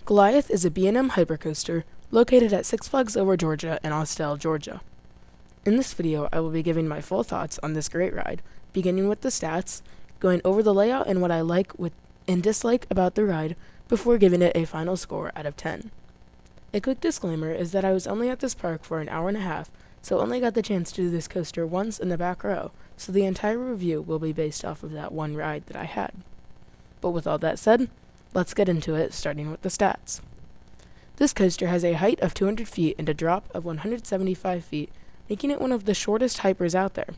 Goliath is a B&M hypercoaster located at Six Flags Over Georgia in Austell, Georgia. In this video, I will be giving my full thoughts on this great ride, beginning with the stats, going over the layout and what I like and dislike about the ride, before giving it a final score out of 10. A quick disclaimer is that I was only at this park for an hour and a half, so only got the chance to do this coaster once in the back row, so the entire review will be based off of that one ride that I had. But with all that said, let's get into it, starting with the stats. This coaster has a height of 200 feet and a drop of 175 feet, making it one of the shortest hypers out there.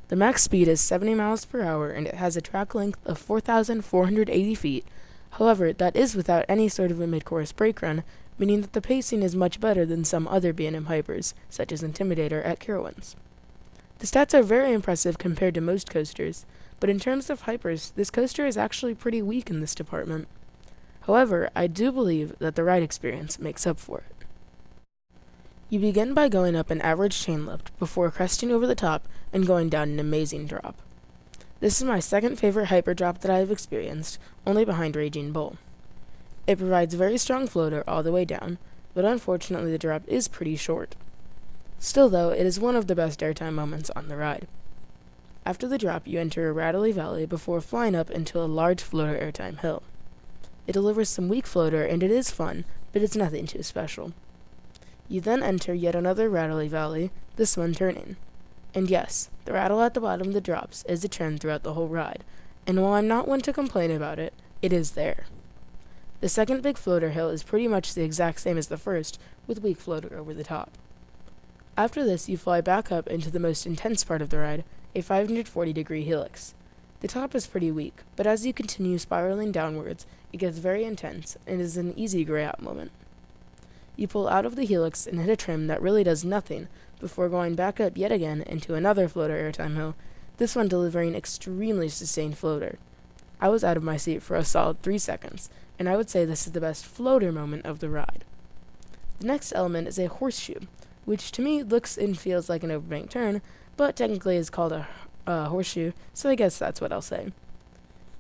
The max speed is 70 miles per hour and it has a track length of 4,480 feet. However, that is without any sort of a mid-course brake run, meaning that the pacing is much better than some other B&M hypers, such as Intimidator at Carowinds. The stats are very impressive compared to most coasters, but in terms of hypers, this coaster is actually pretty weak in this department. However, I do believe that the ride experience makes up for it. You begin by going up an average chain lift before cresting over the top and going down an amazing drop. This is my second favorite hyper drop that I have experienced, only behind Raging Bull. It provides very strong floater all the way down, but unfortunately the drop is pretty short. Still though, it is one of the best airtime moments on the ride. After the drop, you enter a rattly valley before flying up into a large floater airtime hill. It delivers some weak floater and it is fun, but it's nothing too special. You then enter yet another rattly valley, this one turning. And yes, the rattle at the bottom of the drops is a trend throughout the whole ride, and while I'm not one to complain about it, it is there. The second big floater hill is pretty much the exact same as the first, with weak floater over the top. After this, you fly back up into the most intense part of the ride, a 540-degree helix. The top is pretty weak, but as you continue spiraling downwards, it gets very intense and is an easy gray out moment. You pull out of the helix and hit a trim that really does nothing before going back up yet again into another floater airtime hill, this one delivering extremely sustained floater. I was out of my seat for a solid 3 seconds, and I would say this is the best floater moment of the ride. The next element is a horseshoe, which to me looks and feels like an overbank turn, but technically is called a horseshoe, so I guess that's what I'll say.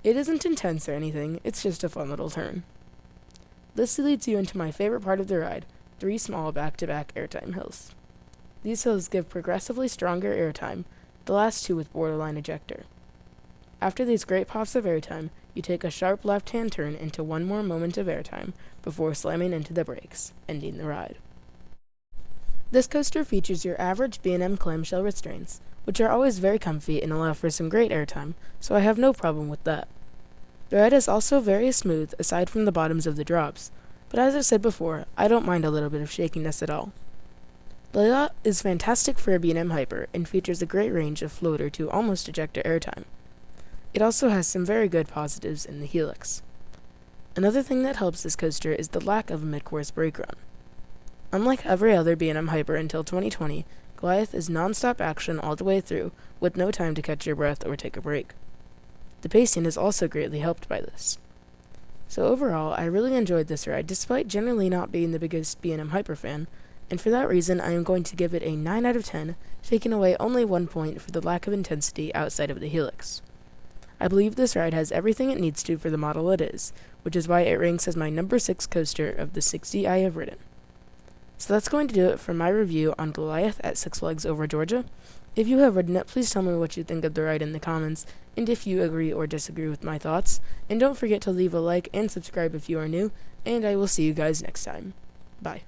It isn't intense or anything, it's just a fun little turn. This leads you into my favorite part of the ride, 3 small back-to-back airtime hills. These hills give progressively stronger airtime, the last 2 with borderline ejector. After these great pops of airtime, you take a sharp left-hand turn into one more moment of airtime before slamming into the brakes, ending the ride. This coaster features your average B&M clamshell restraints, which are always very comfy and allow for some great airtime, so I have no problem with that. The ride is also very smooth aside from the bottoms of the drops, but as I said before, I don't mind a little bit of shakiness at all. The layout is fantastic for a B&M hyper and features a great range of floater to almost ejector airtime. It also has some very good positives in the helix. Another thing that helps this coaster is the lack of a mid-course brake run. Unlike every other B&M hyper until 2020, Goliath is non-stop action all the way through, with no time to catch your breath or take a break. The pacing is also greatly helped by this. So overall, I really enjoyed this ride despite generally not being the biggest B&M hyper fan, and for that reason I am going to give it a 9 out of 10, taking away only 1 point for the lack of intensity outside of the helix. I believe this ride has everything it needs to for the model it is, which is why it ranks as my number 6 coaster of the 60 I have ridden. So that's going to do it for my review on Goliath at Six Flags Over Georgia. If you have ridden it, please tell me what you think of the ride in the comments, and if you agree or disagree with my thoughts. And don't forget to leave a like and subscribe if you are new, and I will see you guys next time. Bye.